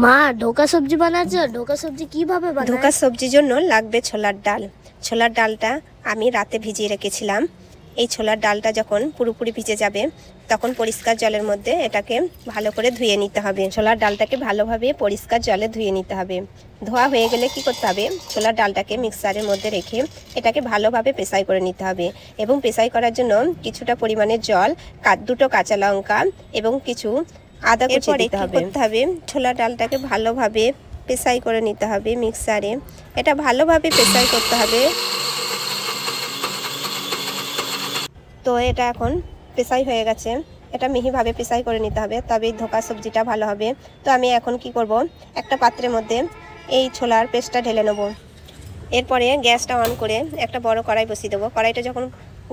মা ঢোকা সবজি বানাচ্ছে। ঢোকা সবজি কিভাবে বানায়? ঢোকা সবজির জন্য লাগবে ছোলার ডাল। ছোলার ডালটা আমি রাতে ভিজিয়ে রেখেছিলাম। এই ছোলার ডালটা যখন পুরোপুরি ভিজে যাবে তখন পরিষ্কার জলের মধ্যে এটাকে ভালো করে ধুয়ে নিতে হবে। ছোলার ডালটাকে ভালোভাবে পরিষ্কার জলে ধুয়ে নিতে হবে। ধোয়া হয়ে গেলে কি করতে হবে, ছোলার ডালটাকে মিক্সারের মধ্যে রেখে এটাকে ভালোভাবে পেশাই করে নিতে হবে। এবং পেশাই করার জন্য কিছুটা পরিমাণে জল, দুটো কাঁচা লঙ্কা এবং কিছু আদা কুচি দিতে হবে। ছোলার ডালটাকে ভালোভাবে পেশাই করে নিতে হবে মিক্সারে। এটা ভালোভাবে পেশাই করতে হবে। তো এটা এখন পেশাই হয়ে গেছে, এটা মিহিভাবে পেশাই করে নিতে হবে, তবেই ধোকা সবজিটা ভালো হবে। তো আমি এখন কি করব, একটা পাত্রের মধ্যে এই ছোলার পেস্টটা ঢেলে নেব। এরপরে গ্যাসটা অন করে একটা বড় কড়াই বসিয়ে দেবো। কড়াইটা যখন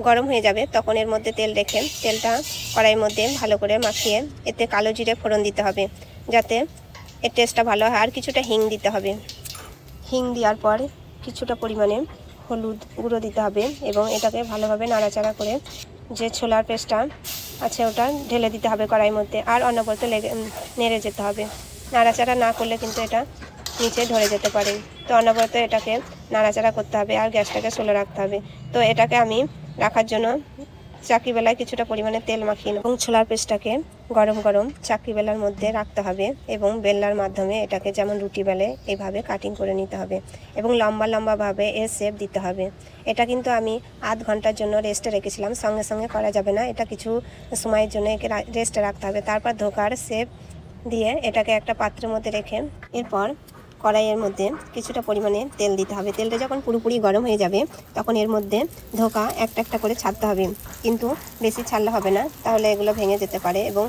গরম হয়ে যাবে তখন এর মধ্যে তেল রেখে তেলটা কড়াইয়ের মধ্যে ভালো করে মাখিয়ে এতে কালো জিরে ফোড়ন দিতে হবে যাতে এর টেস্টটা ভালো হয়। আর কিছুটা হিং দিতে হবে। হিং দেওয়ার পর কিছুটা পরিমাণে হলুদ গুঁড়ো দিতে হবে এবং এটাকে ভালোভাবে নাড়াচাড়া করে যে ছোলার পেস্টটা আছে ওটা ঢেলে দিতে হবে কড়াইয়ের মধ্যে। আর অনবরত নেড়ে যেতে হবে। নাড়াচাড়া না করলে কিন্তু এটা নিচে ধরে যেতে পারে। তো অনবরত এটাকে নাড়াচাড়া করতে হবে আর গ্যাসটাকে স্লো রাখতে হবে। তো এটাকে আমি রাখার জন্য চাকি বেলায় কিছুটা পরিমাণে তেল মাখিয়ে এবং ছোলার পেস্টটাকে গরম গরম চাকি বেলার মধ্যে রাখতে হবে এবং বেলার মাধ্যমে এটাকে যেমন রুটি বেলে এইভাবে কাটিং করে নিতে হবে এবং লম্বা লম্বাভাবে এর শেপ দিতে হবে। এটা কিন্তু আমি আধ ঘন্টার জন্য রেস্টে রেখেছিলাম, সঙ্গে সঙ্গে করা যাবে না, এটা কিছু সময়ের জন্য একে রেস্টে রাখতে হবে। তারপর ধোকার শেপ দিয়ে এটাকে একটা পাত্রের মধ্যে রেখে এরপর কড়াইয়ের মধ্যে কিছুটা পরিমাণে তেল দিতে হবে। তেলটা যখন পুরোপুরি গরম হয়ে যাবে তখন এর মধ্যে ধোকা একটা একটা করে ছাড়তে হবে, কিন্তু বেশি ছাড়লে হবে না, তাহলে এগুলো ভেঙে যেতে পারে। এবং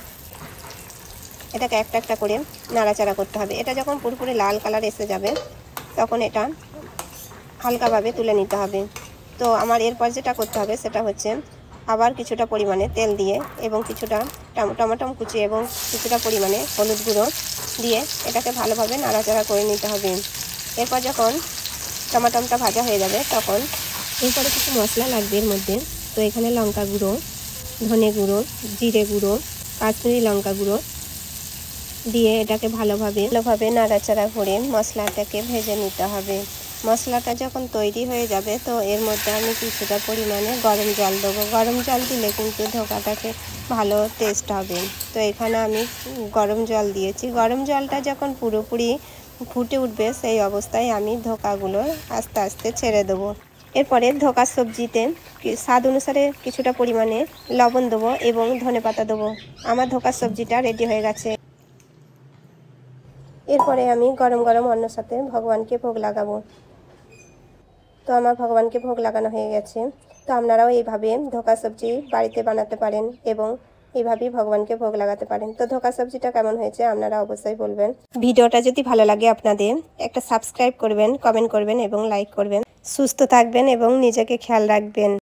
এটাকে একটা একটা করে নাড়াচাড়া করতে হবে। এটা যখন পুরোপুরি লাল কালার এসে যাবে তখন এটা হালকাভাবে তুলে নিতে হবে। তো আমার এরপর যেটা করতে হবে সেটা হচ্ছে আবার কিছুটা পরিমাণে তেল দিয়ে এবং কিছুটা টমেটো কুচি এবং কিছুটা পরিমাণে হলুদ গুঁড়ো দিয়ে এটাকে ভালোভাবে নাড়াচাড়া করে নিতে হবে। এরপর যখন টমেটোটা ভাজা হয়ে যাবে তখন এরপরে কিছু মশলা লাগবে এর মধ্যে। তো এখানে লঙ্কা গুঁড়ো, ধনে গুঁড়ো, জিরে গুঁড়ো, কাশ্মীরি লঙ্কা গুঁড়ো দিয়ে এটাকে ভালোভাবে নাড়াচাড়া করে মশলাটাকে ভেজে নিতে হবে। মশলাটা যখন তৈরি হয়ে যাবে তো এর মধ্যে আমি কিছুটা পরিমাণে গরম জল দেবো। গরম জল দিলে কিন্তু ধোকাটাকে ভালো টেস্ট হবে। তো এখানে আমি গরম জল দিয়েছি। গরম জলটা যখন পুরোপুরি ফুটে উঠবে সেই অবস্থায় আমি ধোকাগুলো আস্তে আস্তে ছেড়ে দেবো। এরপরে ধোকা সবজিতে স্বাদ অনুসারে কিছুটা পরিমাণে লবণ দেবো এবং ধনেপাতা দেবো। আমার ধোকা সবজিটা রেডি হয়ে গেছে। এরপরে আমি গরম গরম অন্যর সাথে ভগবানকে ভোগ লাগাবো। তো আমার ভগবানকে ভোগ লাগানো হয়ে গেছে। তো আপনারাও এইভাবে ধোকা সবজি বাড়িতে বানাতে পারেন এবং এইভাবেই ভগবানকে ভোগ লাগাতে পারেন। তো ধোকা সবজিটা কেমন হয়েছে আপনারা অবশ্যই বলবেন। ভিডিওটা যদি ভালো লাগে আপনাদের একটা সাবস্ক্রাইব করবেন, কমেন্ট করবেন এবং লাইক করবেন। সুস্থ থাকবেন এবং নিজেকে খেয়াল রাখবেন।